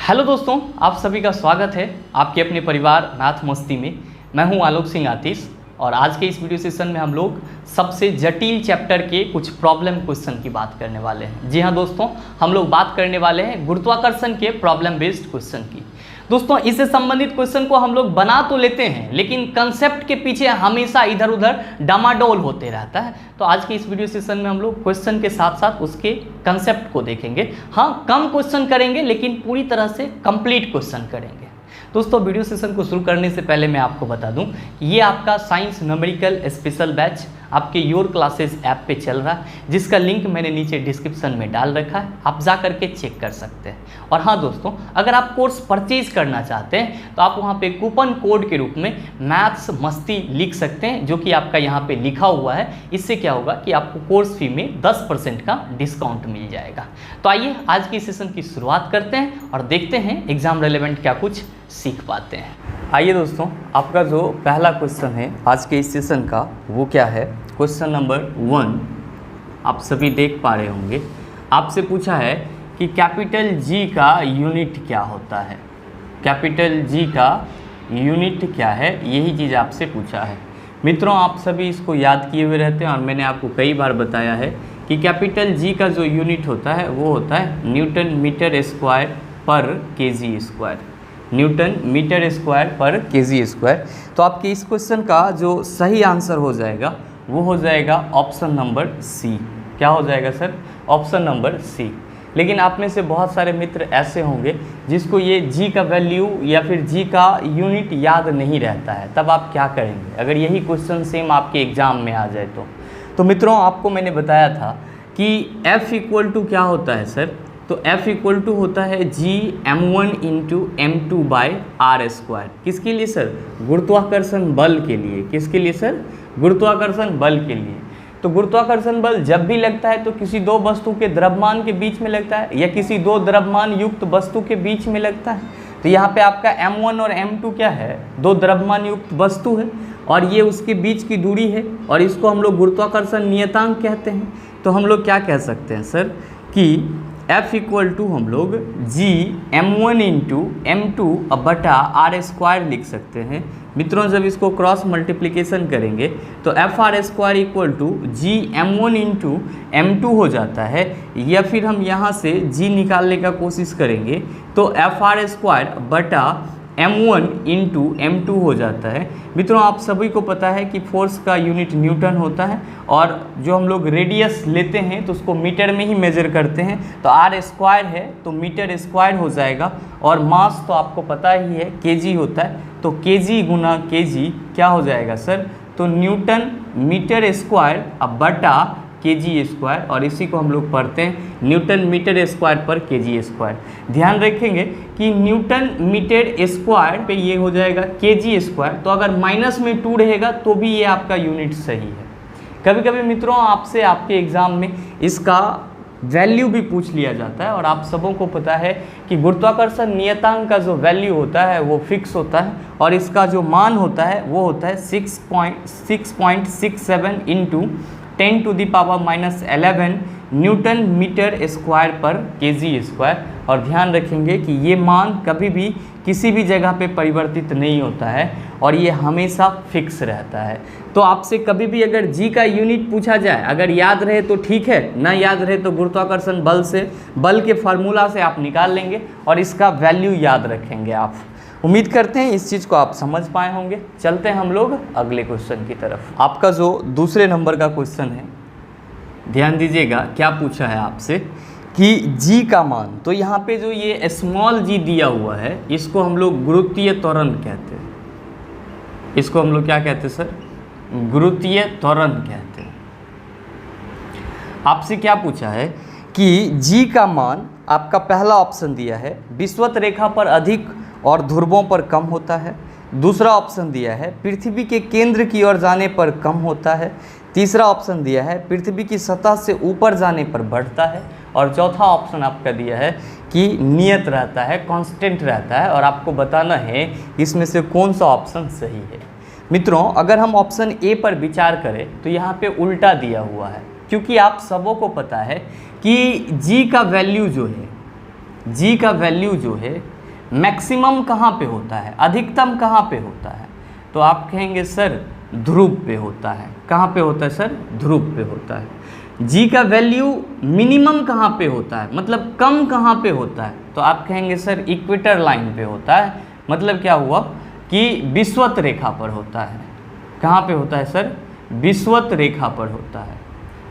Hello दोस्तों, आप सभी का स्वागत है आपके अपने परिवार मैथ मस्ती में। मैं हूं आलोक सिंह आतिश और आज के इस वीडियो सेशन में हम लोग सबसे जटिल चैप्टर के कुछ प्रॉब्लम क्वेश्चन की बात करने वाले हैं। जी हाँ दोस्तों, हम लोग बात करने वाले हैं गुरुत्वाकर्षण के प्रॉब्लम बेस्ड क्वेश्चन की। दोस्तों, इससे संबंधित क्वेश्चन को हम लोग बना तो लेते हैं, लेकिन कंसेप्ट के पीछे हमेशा इधर उधर डामाडोल होते रहता है। तो आज के इस वीडियो सेशन में हम लोग क्वेश्चन के साथ साथ उसके कंसेप्ट को देखेंगे। हाँ, कम क्वेश्चन करेंगे लेकिन पूरी तरह से कंप्लीट क्वेश्चन करेंगे। दोस्तों, वीडियो सेशन को शुरू करने से पहले मैं आपको बता दूं, ये आपका साइंस न्यूमेरिकल स्पेशल बैच आपके योर क्लासेस ऐप पे चल रहा है, जिसका लिंक मैंने नीचे डिस्क्रिप्शन में डाल रखा है, आप जा करके चेक कर सकते हैं। और हाँ दोस्तों, अगर आप कोर्स परचेज करना चाहते हैं तो आप वहाँ पे कूपन कोड के रूप में मैथ्स मस्ती लिख सकते हैं, जो कि आपका यहाँ पे लिखा हुआ है। इससे क्या होगा कि आपको कोर्स फी में 10% का डिस्काउंट मिल जाएगा। तो आइए आज की सेशन की शुरुआत करते हैं और देखते हैं एग्जाम रिलेवेंट क्या कुछ सीख पाते हैं। आइए दोस्तों, आपका जो पहला क्वेश्चन है आज के इस सेशन का वो क्या है। क्वेश्चन नंबर 1 आप सभी देख पा रहे होंगे। आपसे पूछा है कि कैपिटल जी का यूनिट क्या होता है। कैपिटल जी का यूनिट क्या है, यही चीज़ आपसे पूछा है। मित्रों, आप सभी इसको याद किए हुए रहते हैं और मैंने आपको कई बार बताया है कि कैपिटल जी का जो यूनिट होता है वो होता है newton metre square per KG square. Newton metre square per KG square. तो आपके इस क्वेश्चन का जो सही आंसर हो जाएगा वो हो जाएगा ऑप्शन नंबर सी। क्या हो जाएगा सर? Option number C. लेकिन आप में से बहुत सारे मित्र ऐसे होंगे जिसको ये जी का वैल्यू या फिर जी का यूनिट याद नहीं रहता है। तब आप क्या करेंगे अगर यही क्वेश्चन सेम आपके एग्जाम में आ जाए तो मित्रों, आपको मैंने बताया था कि F इक्वल टू क्या होता है सर? तो F इक्वल टू होता है G m1 into m2 by R square. किसके लिए सर? गुरुत्वाकर्षण बल के लिए। किसके लिए सर? गुरुत्वाकर्षण बल के लिए। तो गुरुत्वाकर्षण बल जब भी लगता है तो किसी दो वस्तु के द्रव्यमान के बीच में लगता है या किसी दो द्रव्यमान युक्त वस्तु के बीच में लगता है। तो यहाँ पे आपका m1 और m2 क्या है? दो द्रव्यमान युक्त वस्तु है और ये उसके बीच की दूरी है और इसको हम लोग गुरुत्वाकर्षण नियतांक कहते हैं। तो हम लोग क्या कह सकते हैं सर कि F इक्वल टू हम लोग जी m1 इंटू m2 बटा आर स्क्वायर लिख सकते हैं। मित्रों, जब इसको क्रॉस मल्टीप्लिकेशन करेंगे तो F R square equal to G m1 into m2 हो जाता है, या फिर हम यहाँ से g निकालने का कोशिश करेंगे तो एफ आर स्क्वायर बटा m1 इंटू m2 हो जाता है। मित्रों, आप सभी को पता है कि फोर्स का यूनिट न्यूटन होता है और जो हम लोग रेडियस लेते हैं तो उसको मीटर में ही मेजर करते हैं। तो आर स्क्वायर है तो मीटर स्क्वायर हो जाएगा और मास तो आपको पता ही है केजी होता है। तो केजी गुना केजी क्या हो जाएगा सर? तो न्यूटन मीटर स्क्वायर बटा केजी स्क्वायर, और इसी को हम लोग पढ़ते हैं Newton metre square per KG square. ध्यान रखेंगे कि न्यूटन मीटर स्क्वायर पे ये हो जाएगा केजी स्क्वायर। तो अगर माइनस में 2 रहेगा तो भी ये आपका यूनिट सही है। कभी कभी मित्रों आपसे आपके एग्जाम में इसका वैल्यू भी पूछ लिया जाता है और आप सबों को पता है कि गुरुत्वाकर्षण नियतांक का जो वैल्यू होता है वो फिक्स होता है और इसका जो मान होता है वो होता है 6.67 into 10 to the power minus 11 newton metre square per KG square. और ध्यान रखेंगे कि ये मान कभी भी किसी भी जगह पे परिवर्तित नहीं होता है और ये हमेशा फिक्स रहता है। तो आपसे कभी भी अगर जी का यूनिट पूछा जाए, अगर याद रहे तो ठीक है, ना याद रहे तो गुरुत्वाकर्षण बल के फार्मूला से आप निकाल लेंगे और इसका वैल्यू याद रखेंगे आप। उम्मीद करते हैं इस चीज़ को आप समझ पाए होंगे। चलते हैं हम लोग अगले क्वेश्चन की तरफ। आपका जो दूसरे नंबर का क्वेश्चन है, ध्यान दीजिएगा क्या पूछा है आपसे कि जी का मान। तो यहाँ पे जो ये स्मॉल जी दिया हुआ है इसको हम लोग गुरुत्वीय त्वरण कहते हैं। इसको हम लोग क्या कहते हैं सर? गुरुत्वीय त्वरण कहते हैं। आपसे क्या पूछा है कि जी का मान, आपका पहला ऑप्शन दिया है विषुवत रेखा पर अधिक और ध्रुवों पर कम होता है। दूसरा ऑप्शन दिया है पृथ्वी के केंद्र की ओर जाने पर कम होता है। तीसरा ऑप्शन दिया है पृथ्वी की सतह से ऊपर जाने पर बढ़ता है। और चौथा ऑप्शन आपका दिया है कि नियत रहता है, कांस्टेंट रहता है। और आपको बताना है इसमें से कौन सा ऑप्शन सही है। मित्रों, अगर हम ऑप्शन ए पर विचार करें तो यहाँ पे उल्टा दिया हुआ है, क्योंकि आप सबों को पता है कि जी का वैल्यू जो है जी का वैल्यू जो है मैक्सिमम कहाँ पे होता है, अधिकतम कहाँ पे होता है, तो आप कहेंगे सर ध्रुव पे होता है। कहाँ पे होता है सर, ध्रुव पे होता है। जी का वैल्यू मिनिमम कहाँ पे होता है, मतलब कम कहाँ पे होता है, तो आप कहेंगे सर इक्वेटर लाइन पे होता है। मतलब क्या हुआ कि विषुवत रेखा पर होता है। कहाँ पे होता है सर, विषुवत रेखा पर होता है।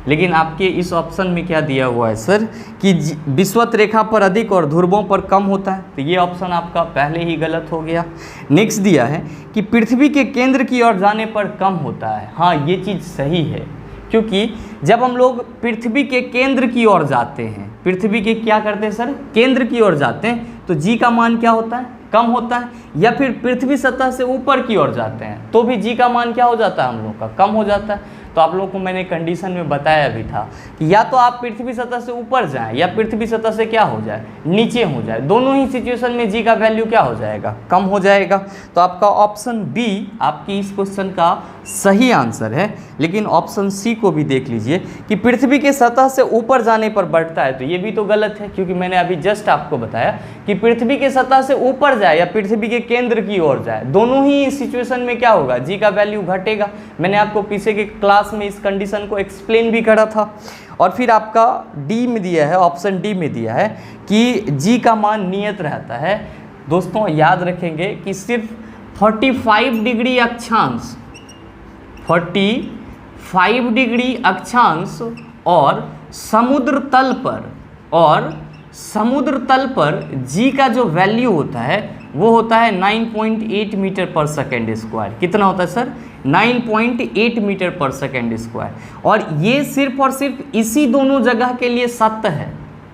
लेकिन आपके इस ऑप्शन में क्या दिया हुआ है सर कि विषुवत रेखा पर अधिक और ध्रुवों पर कम होता है, तो ये ऑप्शन आपका पहले ही गलत हो गया। नेक्स्ट दिया है कि पृथ्वी के केंद्र की ओर जाने पर कम होता है। हाँ, ये चीज़ सही है, क्योंकि जब हम लोग पृथ्वी के केंद्र की ओर जाते हैं, पृथ्वी के क्या करते हैं सर, केंद्र की ओर जाते हैं, तो जी का मान क्या होता है, कम होता है। या फिर पृथ्वी सतह से ऊपर की ओर जाते हैं तो भी जी का मान क्या हो जाता है, हम लोग का कम हो जाता है। तो आप लोगों को मैंने कंडीशन में बताया भी था कि या तो आप पृथ्वी सतह से ऊपर जाएं या पृथ्वी सतह से क्या हो जाए, नीचे हो जाए। दोनों ही सिचुएशन में जी का वैल्यू क्या हो जाएगा, कम हो जाएगा। तो आपका ऑप्शन बी आपकी इस क्वेश्चन का सही आंसर है। लेकिन ऑप्शन सी को भी देख लीजिए कि पृथ्वी के सतह से ऊपर जाने पर बढ़ता है, तो ये भी तो गलत है, क्योंकि मैंने अभी जस्ट आपको बताया कि पृथ्वी के सतह से ऊपर जाए या पृथ्वी के केंद्र की ओर जाए, दोनों ही सिचुएशन में क्या होगा, जी का वैल्यू घटेगा। मैंने आपको पीछे के क्लास में इस कंडीशन को एक्सप्लेन भी करा था। और फिर आपका डी में दिया है, ऑप्शन डी में दिया है कि जी का मान नियत रहता है। दोस्तों याद रखेंगे कि सिर्फ 45 डिग्री अक्षांश, 45 डिग्री अक्षांश और समुद्र तल पर जी का जो वैल्यू होता है वो होता है 9.8 मीटर पर सेकेंड स्क्वायर। कितना होता है सर, 9.8 मीटर पर सेकेंड स्क्वायर। और ये सिर्फ और सिर्फ इसी दोनों जगह के लिए सत्य है।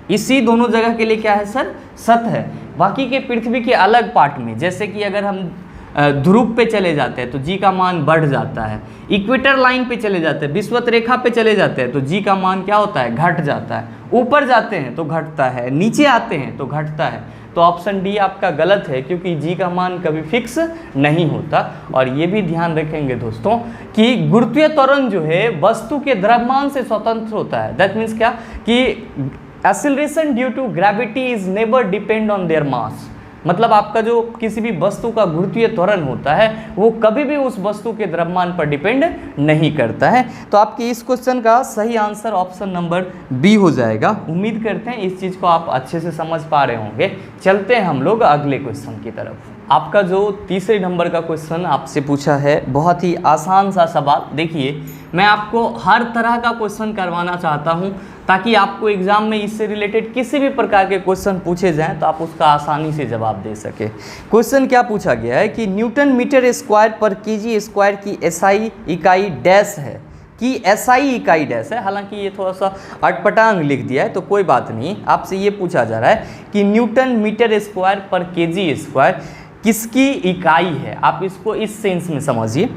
इसी दोनों जगह के लिए क्या है सर, सत्य है। बाकी के पृथ्वी के अलग पार्ट में, जैसे कि अगर हम ध्रुव पे चले जाते हैं तो जी का मान बढ़ जाता है, इक्वेटर लाइन पे चले जाते हैं, विषुवत रेखा पे चले जाते हैं तो जी का मान क्या होता है, घट जाता है। ऊपर जाते हैं तो घटता है, नीचे आते हैं तो घटता है। तो ऑप्शन डी आपका गलत है, क्योंकि जी का मान कभी फिक्स नहीं होता। और ये भी ध्यान रखेंगे दोस्तों कि गुरुत्वीय त्वरण जो है वस्तु के द्रव्यमान से स्वतंत्र होता है। दैट मीन्स क्या कि acceleration due to gravity is never depend on their mass. मतलब आपका जो किसी भी वस्तु का गुरुत्वीय त्वरण होता है वो कभी भी उस वस्तु के द्रव्यमान पर डिपेंड नहीं करता है। तो आपके इस क्वेश्चन का सही आंसर ऑप्शन नंबर बी हो जाएगा। उम्मीद करते हैं इस चीज़ को आप अच्छे से समझ पा रहे होंगे। चलते हैं हम लोग अगले क्वेश्चन की तरफ। आपका जो तीसरे नंबर का क्वेश्चन आपसे पूछा है, बहुत ही आसान सा सवाल। देखिए, मैं आपको हर तरह का क्वेश्चन करवाना चाहता हूं ताकि आपको एग्जाम में इससे रिलेटेड किसी भी प्रकार के क्वेश्चन पूछे जाएं तो आप उसका आसानी से जवाब दे सके। क्वेश्चन क्या पूछा गया है कि Newton metre square per KG square की एसआई इकाई डैश है, कि एसआई इकाई डैश है। हालांकि ये थोड़ा सा अटपटांग लिख दिया है तो कोई बात नहीं। आपसे ये पूछा जा रहा है कि Newton metre square per KG square किसकी इकाई है। आप इसको इस सेंस में समझिए।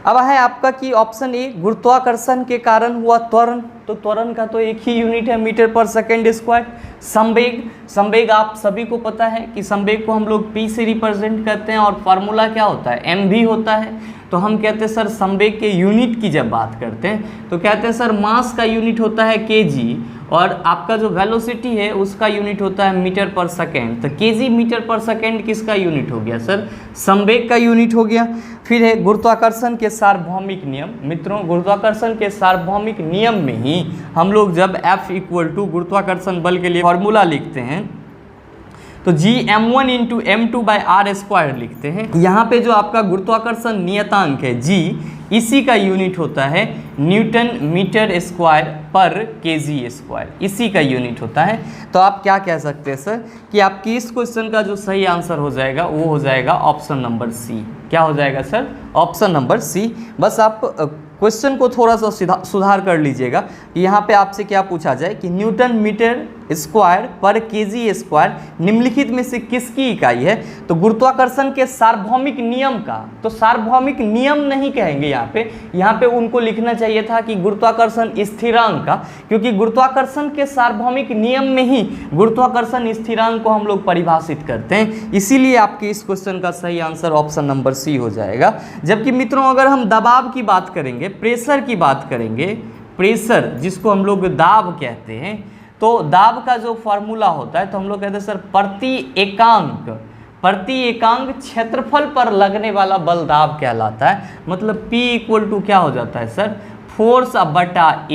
अब है आपका कि ऑप्शन ए गुरुत्वाकर्षण के कारण हुआ त्वरण, तो त्वरण का तो एक ही यूनिट है मीटर पर सेकेंड स्क्वायर। संवेग आप सभी को पता है कि संवेग को हम लोग p से रिप्रेजेंट करते हैं और फार्मूला क्या होता है, mv होता है। तो हम कहते हैं सर संवेग के यूनिट की जब बात करते हैं तो कहते हैं सर मास का यूनिट होता है kg और आपका जो वेलोसिटी है उसका यूनिट होता है मीटर पर सेकेंड। तो kg मीटर पर सेकेंड किसका यूनिट हो गया सर, संवेग का यूनिट हो गया। फिर है गुरुत्वाकर्षण के सार्वभौमिक नियम। मित्रों, गुरुत्वाकर्षण के सार्वभौमिक नियम में ही हम लोग जब F इक्वल टू गुरुत्वाकर्षण बल के लिए फॉर्मूला लिखते हैं तो जी m1 इंटू m2/r² लिखते हैं। यहाँ पे जो आपका गुरुत्वाकर्षण नियतांक है जी, इसी का यूनिट होता है newton metre square per KG square, इसी का यूनिट होता है। तो आप क्या कह सकते हैं सर कि आपकी इस क्वेश्चन का जो सही आंसर हो जाएगा वो हो जाएगा ऑप्शन नंबर सी। क्या हो जाएगा सर, ऑप्शन नंबर सी। बस आप क्वेश्चन को थोड़ा सा सुधार कर लीजिएगा। यहाँ पे आपसे क्या पूछा जाए कि Newton metre square per KG square निम्नलिखित में से किसकी इकाई है। तो गुरुत्वाकर्षण के सार्वभौमिक नियम का, तो सार्वभौमिक नियम नहीं कहेंगे यहाँ पे उनको लिखना चाहिए था कि गुरुत्वाकर्षण स्थिरांक का, क्योंकि गुरुत्वाकर्षण के सार्वभौमिक नियम में ही गुरुत्वाकर्षण स्थिरांक को हम लोग परिभाषित करते हैं। इसीलिए आपके इस क्वेश्चन का सही आंसर ऑप्शन नंबर सी हो जाएगा। जबकि मित्रों अगर हम दबाव की बात करेंगे, प्रेशर की बात करेंगे, प्रेशर जिसको हम लोग दाब कहते हैं, तो दाब का जो फॉर्मूला होता है तो हम लोग कहते हैं सर प्रति एकांक क्षेत्रफल पर लगने वाला बल दाब कहलाता है। मतलब P इक्वल टू क्या हो जाता है सर, फोर्स अब बटा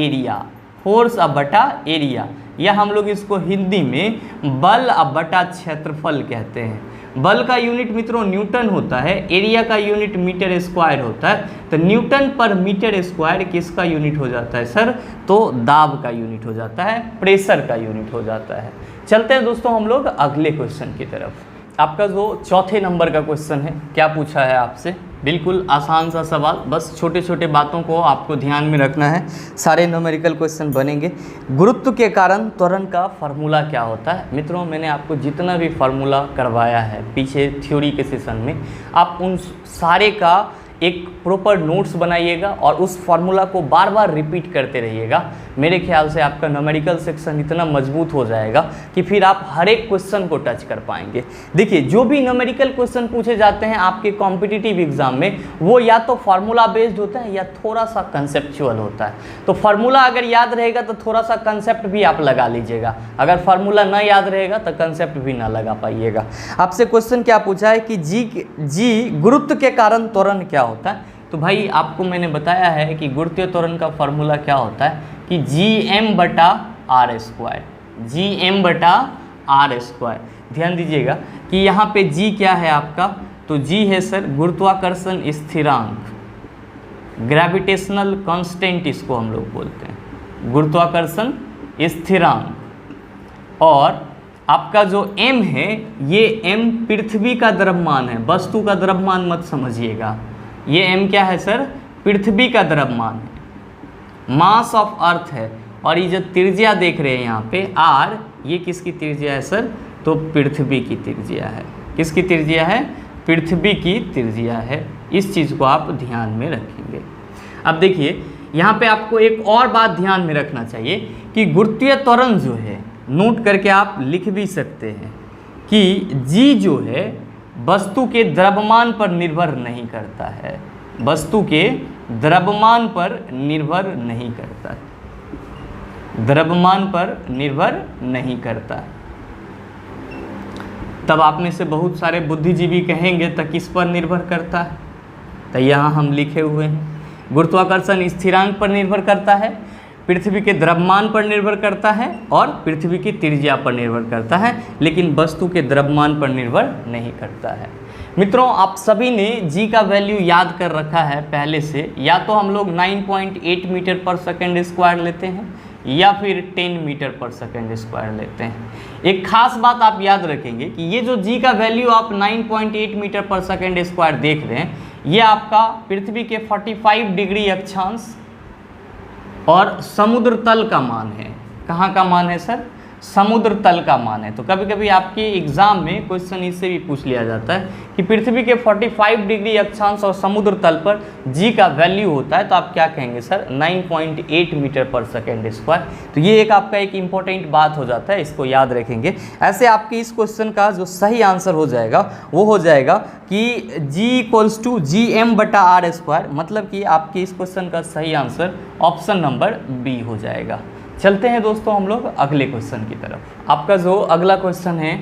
एरिया, या हम लोग इसको हिंदी में बल अब बटा क्षेत्रफल कहते हैं। बल का यूनिट मित्रों न्यूटन होता है, एरिया का यूनिट मीटर स्क्वायर होता है। तो न्यूटन पर मीटर स्क्वायर किसका यूनिट हो जाता है सर, तो दाब का यूनिट हो जाता है, प्रेशर का यूनिट हो जाता है। चलते हैं दोस्तों हम लोग अगले क्वेश्चन की तरफ। आपका जो चौथे नंबर का क्वेश्चन है, क्या पूछा है आपसे, बिल्कुल आसान सा सवाल, बस छोटे छोटे बातों को आपको ध्यान में रखना है, सारे न्यूमेरिकल क्वेश्चन बनेंगे। गुरुत्व के कारण त्वरण का फार्मूला क्या होता है। मित्रों मैंने आपको जितना भी फार्मूला करवाया है पीछे थ्योरी के सेशन में, आप उन सारे का एक प्रॉपर नोट्स बनाइएगा और उस फार्मूला को बार बार रिपीट करते रहिएगा। मेरे ख्याल से आपका न्यूमेरिकल सेक्शन इतना मजबूत हो जाएगा कि फिर आप हर एक क्वेश्चन को टच कर पाएंगे। देखिए जो भी न्यूमेरिकल क्वेश्चन पूछे जाते हैं आपके कॉम्पिटिटिव एग्जाम में, वो या तो फार्मूला बेस्ड होता है या थोड़ा सा कंसेप्चुअल होता है। तो फार्मूला अगर याद रहेगा तो थोड़ा सा कंसेप्ट भी आप लगा लीजिएगा, अगर फार्मूला ना याद रहेगा तो कंसेप्ट भी ना लगा पाइएगा। आपसे क्वेश्चन क्या पूछा है कि जी गुरुत्व के कारण त्वरण क्या होता है। तो भाई आपको मैंने बताया है कि गुरुत्वीय त्वरण का फॉर्मूला क्या होता है कि Gm बटा आर स्क्वायर। ध्यान दीजिएगा कि यहाँ पे G क्या है आपका, तो G है सर गुरुत्वाकर्षण स्थिरांक, ग्रेविटेशनल कांस्टेंट इसको हम लोग बोलते हैं, गुरुत्वाकर्षण स्थिरांक। और आपका जो m है, ये m पृथ्वी का द्रव्यमान है, वस्तु का द्रव्यमान मत समझिएगा। ये m क्या है सर, पृथ्वी का द्रव्यमान है, मास ऑफ अर्थ है। और ये जो त्रिज्या देख रहे हैं यहाँ पे r, ये किसकी त्रिज्या है सर, तो पृथ्वी की त्रिज्या है। किसकी त्रिज्या है, पृथ्वी की त्रिज्या है। इस चीज़ को आप ध्यान में रखेंगे। अब देखिए यहाँ पे आपको एक और बात ध्यान में रखना चाहिए कि गुरुत्वीय त्वरण जो है, नोट करके आप लिख भी सकते हैं कि G जो है वस्तु के द्रव्यमान पर निर्भर नहीं करता है, वस्तु के द्रव्यमान पर निर्भर नहीं करता है, द्रव्यमान पर निर्भर नहीं करता है। तब आप में से बहुत सारे बुद्धिजीवी कहेंगे तो किस पर निर्भर करता है, तो यहाँ हम लिखे हुए हैं गुरुत्वाकर्षण स्थिरांक पर निर्भर करता है, पृथ्वी के द्रव्यमान पर निर्भर करता है और पृथ्वी की त्रिज्या पर निर्भर करता है, लेकिन वस्तु के द्रव्यमान पर निर्भर नहीं करता है। मित्रों आप सभी ने G का वैल्यू याद कर रखा है पहले से, या तो हम लोग 9.8 मीटर पर सेकेंड स्क्वायर लेते हैं या फिर 10 मीटर पर सेकेंड स्क्वायर लेते हैं। एक खास बात आप याद रखेंगे कि ये जो G का वैल्यू आप 9.8 मीटर पर सेकेंड स्क्वायर देख रहे हैं, ये आपका पृथ्वी के 45 डिग्री अक्षांश और समुद्र तल का मान है। कहाँ का मान है सर, समुद्र तल का मान है। तो कभी कभी आपके एग्जाम में क्वेश्चन इससे भी पूछ लिया जाता है कि पृथ्वी के 45 डिग्री अक्षांश और समुद्र तल पर G का वैल्यू होता है, तो आप क्या कहेंगे सर, 9.8 मीटर पर सेकेंड स्क्वायर। तो ये एक आपका एक इम्पॉर्टेंट बात हो जाता है, इसको याद रखेंगे। ऐसे आपके इस क्वेश्चन का जो सही आंसर हो जाएगा वो हो जाएगा कि G = Gm बटा आर स्क्वायर। मतलब कि आपके इस क्वेश्चन का सही आंसर ऑप्शन नंबर बी हो जाएगा। चलते हैं दोस्तों हम लोग अगले क्वेश्चन की तरफ। आपका जो अगला क्वेश्चन है,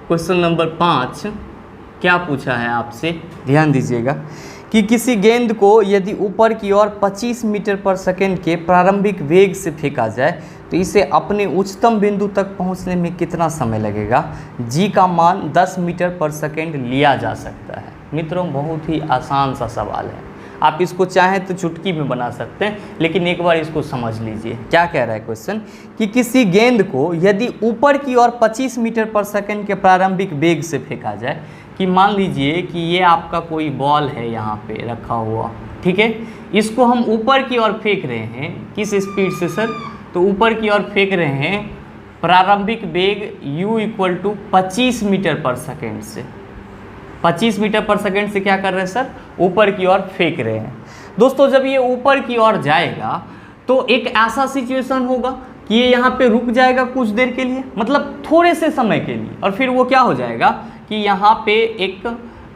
क्वेश्चन नंबर 5, क्या पूछा है आपसे, ध्यान दीजिएगा कि किसी गेंद को यदि ऊपर की ओर 25 मीटर पर सेकेंड के प्रारंभिक वेग से फेंका जाए तो इसे अपने उच्चतम बिंदु तक पहुंचने में कितना समय लगेगा। G का मान 10 मीटर पर सेकेंड लिया जा सकता है। मित्रों बहुत ही आसान सा सवाल है, आप इसको चाहें तो चुटकी में बना सकते हैं, लेकिन एक बार इसको समझ लीजिए। क्या कह रहा है क्वेश्चन कि किसी गेंद को यदि ऊपर की ओर 25 मीटर पर सेकेंड के प्रारंभिक वेग से फेंका जाए, कि मान लीजिए कि ये आपका कोई बॉल है यहाँ पे रखा हुआ, ठीक है, इसको हम ऊपर की ओर फेंक रहे हैं। किस स्पीड से सर, तो ऊपर की ओर फेंक रहे हैं प्रारंभिक वेग u = 25 मीटर पर सेकेंड से। 25 मीटर पर सेकेंड से क्या कर रहे हैं सर, ऊपर की ओर फेंक रहे हैं। दोस्तों जब ये ऊपर की ओर जाएगा तो एक ऐसा सिचुएशन होगा कि ये यहाँ पे रुक जाएगा कुछ देर के लिए, मतलब थोड़े से समय के लिए, और फिर वो क्या हो जाएगा कि यहाँ पे एक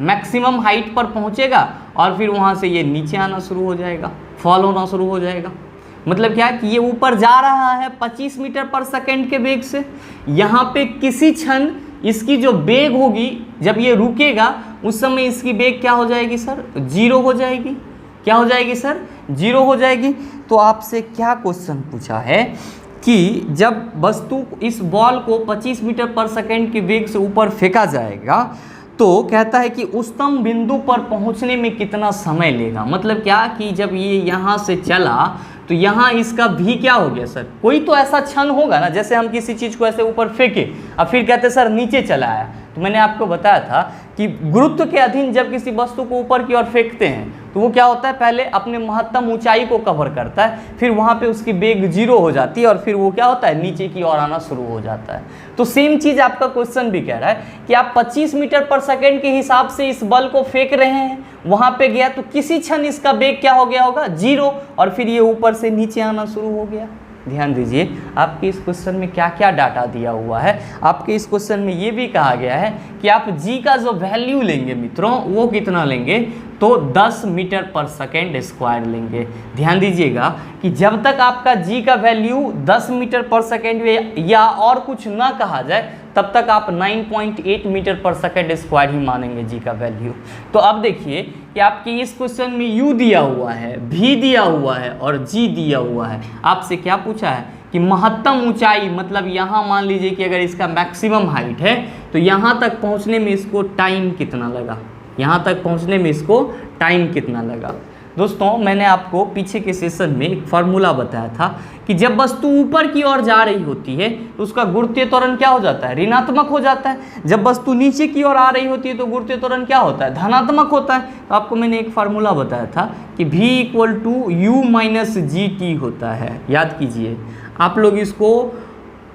मैक्सिमम हाइट पर पहुँचेगा और फिर वहाँ से ये नीचे आना शुरू हो जाएगा, फॉल होना शुरू हो जाएगा। मतलब क्या कि ये ऊपर जा रहा है 25 मीटर पर सेकेंड के वेग से। यहाँ पे किसी क्षण इसकी जो वेग होगी, जब ये रुकेगा उस समय इसकी वेग क्या हो जाएगी सर, 0 हो जाएगी। क्या हो जाएगी सर, 0 हो जाएगी। तो आपसे क्या क्वेश्चन पूछा है कि जब वस्तु इस बॉल को 25 मीटर पर सेकेंड के वेग से ऊपर फेंका जाएगा तो कहता है कि उच्चतम बिंदु पर पहुंचने में कितना समय लेगा। मतलब क्या कि जब ये यहाँ से चला तो यहाँ इसका भी क्या हो गया सर, कोई तो ऐसा क्षण होगा ना, जैसे हम किसी चीज़ को ऐसे ऊपर फेंके और फिर कहते सर नीचे चला आया। तो मैंने आपको बताया था कि गुरुत्व के अधीन जब किसी वस्तु को ऊपर की ओर फेंकते हैं तो वो क्या होता है, पहले अपने महत्तम ऊंचाई को कवर करता है, फिर वहाँ पे उसकी वेग 0 हो जाती है और फिर वो क्या होता है, नीचे की ओर आना शुरू हो जाता है। तो सेम चीज़ आपका क्वेश्चन भी कह रहा है कि आप 25 मीटर पर सेकेंड के हिसाब से इस बल को फेंक रहे हैं, वहाँ पे गया तो किसी क्षण इसका वेग क्या हो गया होगा, 0, और फिर ये ऊपर से नीचे आना शुरू हो गया। ध्यान दीजिए आपके इस क्वेश्चन में क्या क्या डाटा दिया हुआ है। आपके इस क्वेश्चन में ये भी कहा गया है कि आप जी का जो वैल्यू लेंगे मित्रों वो कितना लेंगे, तो 10 मीटर पर सेकेंड स्क्वायर लेंगे। ध्यान दीजिएगा कि जब तक आपका जी का वैल्यू 10 मीटर पर सेकेंड या और कुछ ना कहा जाए तब तक आप 9.8 मीटर पर सेकेंड स्क्वायर ही मानेंगे जी का वैल्यू। तो अब देखिए कि आपके इस क्वेश्चन में यू दिया हुआ है, भी दिया हुआ है और जी दिया हुआ है। आपसे क्या पूछा है कि महत्तम ऊंचाई, मतलब यहाँ मान लीजिए कि अगर इसका मैक्सिमम हाइट है तो यहाँ तक पहुँचने में इसको टाइम कितना लगा, यहाँ तक पहुँचने में इसको टाइम कितना लगा। दोस्तों मैंने आपको पीछे के सेशन में एक फार्मूला बताया था कि जब वस्तु ऊपर की ओर जा रही होती है तो उसका गुरुत्वीय त्वरण क्या हो जाता है, ऋणात्मक हो जाता है। जब वस्तु नीचे की ओर आ रही होती है तो गुरुत्वीय त्वरण क्या होता है, धनात्मक होता है। तो आपको मैंने एक फार्मूला बताया था कि v = u - gt होता है। याद कीजिए, आप लोग इसको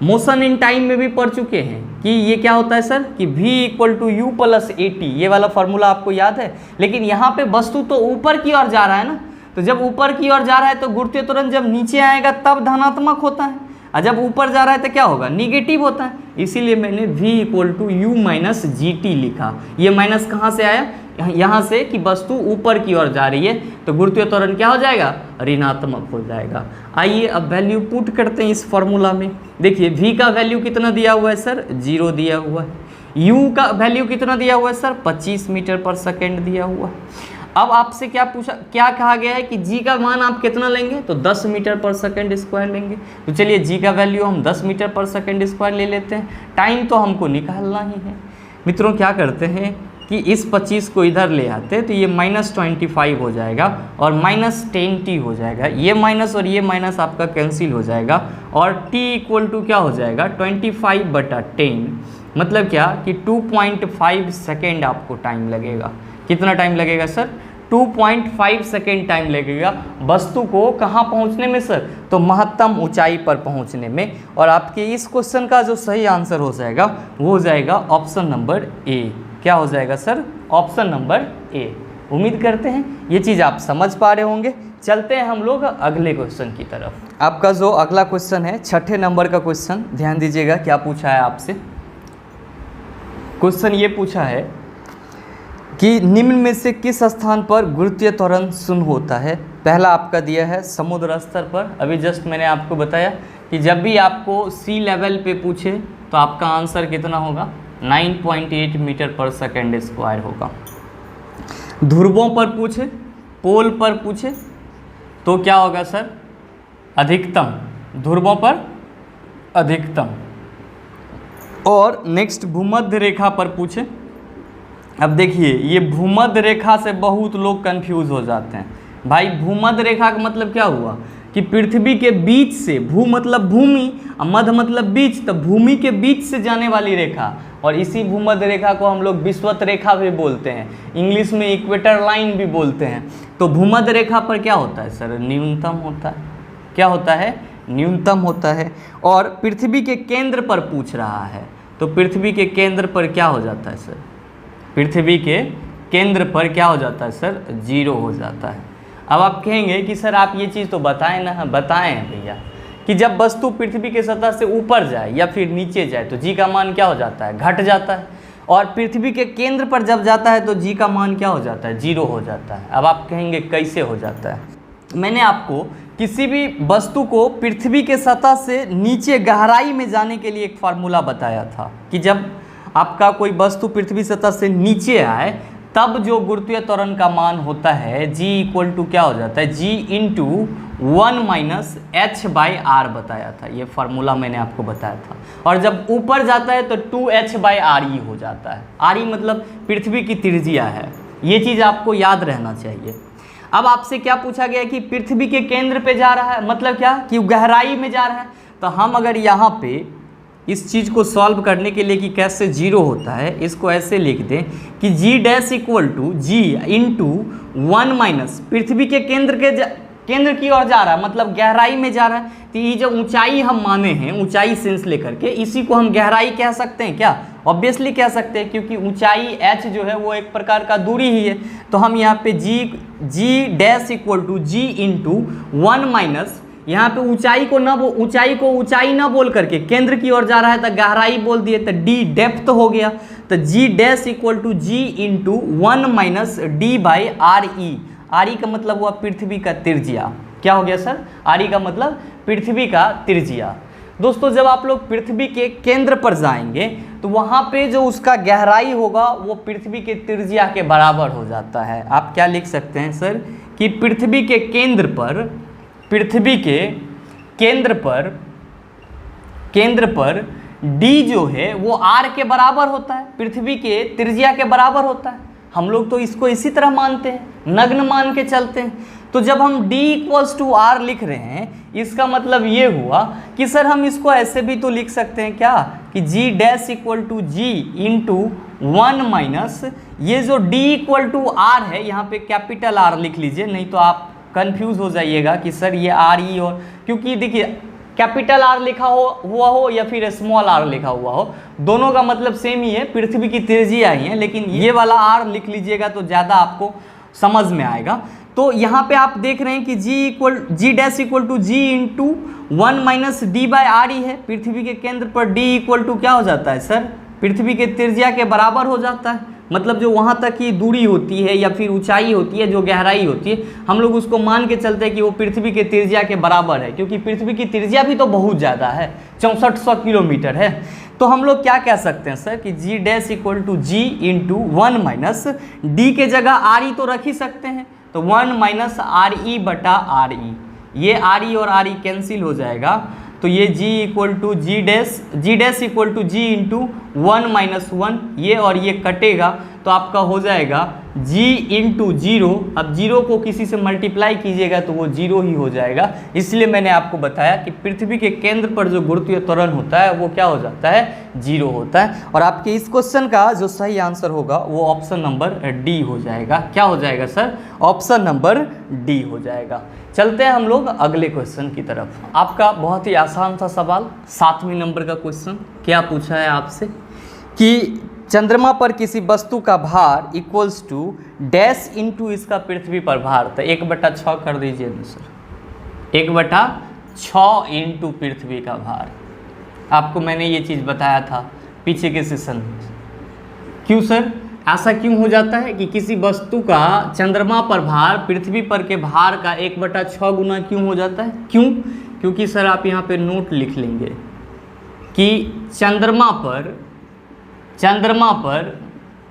मोशन इन टाइम में भी पढ़ चुके हैं कि ये क्या होता है सर कि v = u + at, ये वाला फार्मूला आपको याद है। लेकिन यहाँ पे वस्तु तो ऊपर की ओर जा रहा है ना, तो जब ऊपर की ओर जा रहा है तो गुरुत्वीय त्वरण जब नीचे आएगा तब धनात्मक होता है, और जब ऊपर जा रहा है तो क्या होगा, निगेटिव होता है। इसीलिए मैंने v = u - gt लिखा। ये माइनस कहाँ से आया, यहाँ से कि वस्तु ऊपर की ओर जा रही है तो गुरुत्वीय त्वरण क्या हो जाएगा, ऋणात्मक हो जाएगा। आइए अब वैल्यू पुट करते हैं इस फॉर्मूला में। देखिए v का वैल्यू कितना दिया हुआ है सर, 0 दिया हुआ है। u का वैल्यू कितना दिया हुआ है सर, 25 मीटर पर सेकेंड दिया हुआ है। अब आपसे क्या पूछा, क्या कहा गया है कि g का मान आप कितना लेंगे, तो 10 मीटर पर सेकेंड स्क्वायर लेंगे। तो चलिए g का वैल्यू हम 10 मीटर पर सेकेंड स्क्वायर ले लेते हैं। टाइम तो हमको निकालना ही है। मित्रों क्या करते हैं कि इस 25 को इधर ले आते हैं तो ये -25 हो जाएगा और -10t हो जाएगा। ये माइनस और ये माइनस आपका कैंसिल हो जाएगा और t = क्या हो जाएगा, 25/10। मतलब क्या कि 2.5 सेकेंड आपको टाइम लगेगा। कितना टाइम लगेगा सर, 2.5 सेकेंड टाइम लगेगा वस्तु को कहाँ पहुँचने में सर, तो महत्तम ऊंचाई पर पहुँचने में। और आपके इस क्वेश्चन का जो सही आंसर हो जाएगा वो हो जाएगा ऑप्शन नंबर ए। क्या हो जाएगा सर, ऑप्शन नंबर ए। उम्मीद करते हैं ये चीज़ आप समझ पा रहे होंगे। चलते हैं हम लोग अगले क्वेश्चन की तरफ। आपका जो अगला क्वेश्चन है 6ठे नंबर का क्वेश्चन, ध्यान दीजिएगा क्या पूछा है आपसे। क्वेश्चन ये पूछा है कि निम्न में से किस स्थान पर गुरुत्वीय त्वरण 0 होता है। पहला आपका दिया है समुद्र स्तर पर। अभी जस्ट मैंने आपको बताया कि जब भी आपको सी लेवल पे पूछे तो आपका आंसर कितना होगा, 9.8 मीटर पर सेकेंड स्क्वायर होगा। ध्रुवों पर पूछे, पोल पर पूछे तो क्या होगा सर, अधिकतम, ध्रुवों पर अधिकतम। और नेक्स्ट भूमध्य रेखा पर पूछे। अब देखिए ये भूमध्य रेखा से बहुत लोग कंफ्यूज हो जाते हैं। भाई भूमध्य रेखा का मतलब क्या हुआ कि पृथ्वी के बीच से, भू मतलब भूमि, मध्य मतलब बीच, तो भूमि के बीच से जाने वाली रेखा। और इसी भूमध्य रेखा को हम लोग विषुवत रेखा भी बोलते हैं, इंग्लिश में इक्वेटर लाइन भी बोलते हैं। तो भूमध्य रेखा पर क्या होता है सर, न्यूनतम होता है। क्या होता है, न्यूनतम होता है। और पृथ्वी के केंद्र पर पूछ रहा है तो पृथ्वी के केंद्र पर क्या हो जाता है सर, पृथ्वी के केंद्र पर क्या हो जाता है सर, 0 हो जाता है। अब आप कहेंगे कि सर आप ये चीज़ तो बताएं ना। बताएं भैया कि जब वस्तु पृथ्वी के सतह से ऊपर जाए या फिर नीचे जाए तो जी का मान क्या हो जाता है, घट जाता है। और पृथ्वी के केंद्र पर जब जाता है तो जी का मान क्या हो जाता है, 0 हो जाता है। अब आप कहेंगे कैसे हो जाता है। मैंने आपको किसी भी वस्तु को पृथ्वी के सतह से नीचे गहराई में जाने के लिए एक फार्मूला बताया था कि जब आपका कोई वस्तु पृथ्वी सतह से नीचे आए तब जो गुरुत्वीय त्वरण का मान होता है g इक्वल टू क्या हो जाता है, g इंटू 1 - h/r बताया था। ये फार्मूला मैंने आपको बताया था। और जब ऊपर जाता है तो 2h/re हो जाता है। re मतलब पृथ्वी की त्रिज्या है। ये चीज़ आपको याद रहना चाहिए। अब आपसे क्या पूछा गया कि पृथ्वी के केंद्र पे जा रहा है, मतलब क्या कि गहराई में जा रहा है। तो हम अगर यहाँ पे इस चीज़ को सॉल्व करने के लिए कि कैसे जीरो होता है, इसको ऐसे लिख दें कि g' equal to g into 1 - पृथ्वी के केंद्र की ओर जा रहा है, मतलब गहराई में जा रहा है। तो ये जो ऊंचाई हम माने हैं, ऊंचाई सेंस लेकर के, इसी को हम गहराई कह सकते हैं क्या? ऑब्वियसली कह सकते हैं, क्योंकि ऊंचाई h जो है वो एक प्रकार का दूरी ही है। तो हम यहाँ पे g' equal to g into 1 - यहाँ पे ऊंचाई को ऊंचाई ना बोल करके केंद्र की ओर जा रहा है तो गहराई बोल दिए, तो d डेप्थ हो गया। तो g' equal to g into 1 - d/re। re का मतलब हुआ पृथ्वी का त्रिज्या। क्या हो गया सर? re का मतलब पृथ्वी का त्रिज्या। दोस्तों जब आप लोग पृथ्वी के केंद्र पर जाएंगे तो वहाँ पे जो उसका गहराई होगा वो पृथ्वी के त्रिज्या के बराबर हो जाता है। आप क्या लिख सकते हैं सर कि पृथ्वी के केंद्र पर d जो है वो r के बराबर होता है, पृथ्वी के त्रिज्या के बराबर होता है। हम लोग तो इसको इसी तरह मानते हैं, नग्न मान के चलते हैं। तो जब हम d इक्वल्स टू r लिख रहे हैं, इसका मतलब ये हुआ कि सर हम इसको ऐसे भी तो लिख सकते हैं क्या कि g' equal to g into 1 - ये जो d इक्वल टू r है, यहाँ पे कैपिटल R लिख लीजिए, नहीं तो आप कंफ्यूज हो जाइएगा कि सर ये RE और, क्योंकि देखिए कैपिटल R लिखा हुआ हो या फिर स्मॉल r लिखा हुआ हो, दोनों का मतलब सेम ही है, पृथ्वी की त्रिज्या ही है। लेकिन ये वाला r लिख लीजिएगा तो ज़्यादा आपको समझ में आएगा। तो यहाँ पे आप देख रहे हैं कि g' equal to g into 1 - d/re है। पृथ्वी के केंद्र पर d इक्वल टू क्या हो जाता है सर? पृथ्वी के त्रिज्या के बराबर हो जाता है। मतलब जो वहाँ तक की दूरी होती है या फिर ऊंचाई होती है, जो गहराई होती है, हम लोग उसको मान के चलते हैं कि वो पृथ्वी के त्रिज्या के बराबर है, क्योंकि पृथ्वी की त्रिज्या भी तो बहुत ज़्यादा है, 6400 किलोमीटर है। तो हम लोग क्या कह सकते हैं सर कि g' equal to g into 1 - d के जगह re तो रख ही सकते हैं, तो 1 - re/re। ये re और re कैंसिल हो जाएगा, तो ये g equal to g' equal to g into 1 - 1, ये और ये कटेगा तो आपका हो जाएगा g इंटू 0। अब 0 को किसी से मल्टीप्लाई कीजिएगा तो वो 0 ही हो जाएगा। इसलिए मैंने आपको बताया कि पृथ्वी के केंद्र पर जो गुरुत्वीय त्वरण होता है वो क्या हो जाता है? 0 होता है। और आपके इस क्वेश्चन का जो सही आंसर होगा वो ऑप्शन नंबर डी हो जाएगा। क्या हो जाएगा सर? ऑप्शन नंबर डी हो जाएगा। चलते हैं हम लोग अगले क्वेश्चन की तरफ। आपका बहुत ही आसान सा सवाल, 7वें नंबर का क्वेश्चन। क्या पूछा है आपसे कि चंद्रमा पर किसी वस्तु का भार इक्वल्स टू डैश इंटू इसका पृथ्वी पर भार। तो 1/6 कर दीजिए ना सर, 1/6 इंटू पृथ्वी का भार। आपको मैंने ये चीज़ बताया था पीछे के सेशन में। क्यों सर ऐसा क्यों हो जाता है कि किसी वस्तु का चंद्रमा पर भार पृथ्वी पर के भार का 1/6 गुना क्यों हो जाता है? क्यों? क्योंकि सर आप यहाँ पे नोट लिख लेंगे कि चंद्रमा पर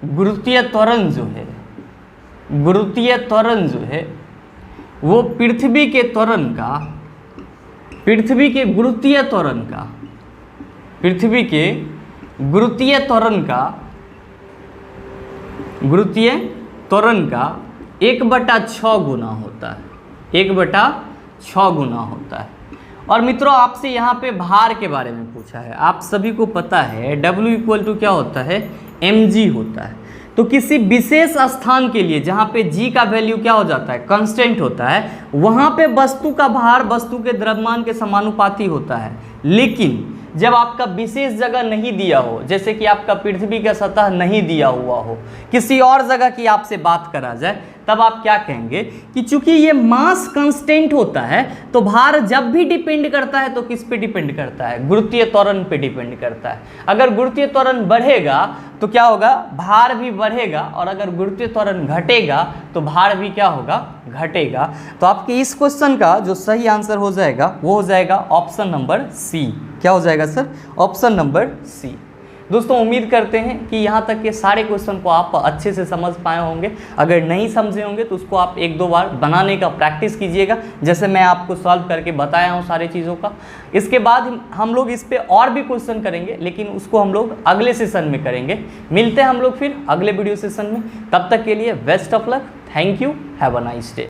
गुरुत्वीय त्वरण जो है वो पृथ्वी के गुरुत्वीय त्वरण का 1/6 गुना होता है, 1/6 गुना होता है। और मित्रों आपसे यहाँ पे भार के बारे में पूछा है। आप सभी को पता है W इक्वल टू क्या होता है? mg होता है। तो किसी विशेष स्थान के लिए जहाँ पे g का वैल्यू क्या हो जाता है? कांस्टेंट होता है, वहाँ पे वस्तु का भार वस्तु के द्रव्यमान के समानुपाती होता है। लेकिन जब आपका विशेष जगह नहीं दिया हो, जैसे कि आपका पृथ्वी का सतह नहीं दिया हुआ हो, किसी और जगह की आपसे बात करा जाए, तब आप क्या कहेंगे कि चूंकि ये मास कांस्टेंट होता है तो भार जब भी डिपेंड करता है तो किस पे डिपेंड करता है, गुरुत्वीय त्वरण पे डिपेंड करता है। अगर गुरुत्वीय त्वरण बढ़ेगा तो क्या होगा, भार भी बढ़ेगा, और अगर गुरुत्वीय त्वरण घटेगा तो भार भी क्या होगा, घटेगा। तो आपके इस क्वेश्चन का जो सही आंसर हो जाएगा वो हो जाएगा ऑप्शन नंबर सी। क्या हो जाएगा सर, ऑप्शन नंबर सी। दोस्तों उम्मीद करते हैं कि यहाँ तक के सारे क्वेश्चन को आप अच्छे से समझ पाए होंगे। अगर नहीं समझे होंगे तो उसको आप एक दो बार बनाने का प्रैक्टिस कीजिएगा, जैसे मैं आपको सॉल्व करके बताया हूँ सारी चीज़ों का। इसके बाद हम लोग इस पे और भी क्वेश्चन करेंगे, लेकिन उसको हम लोग अगले सेशन में करेंगे। मिलते हैं हम लोग फिर अगले वीडियो सेशन में, तब तक के लिए best of luck, thank you, have a nice day.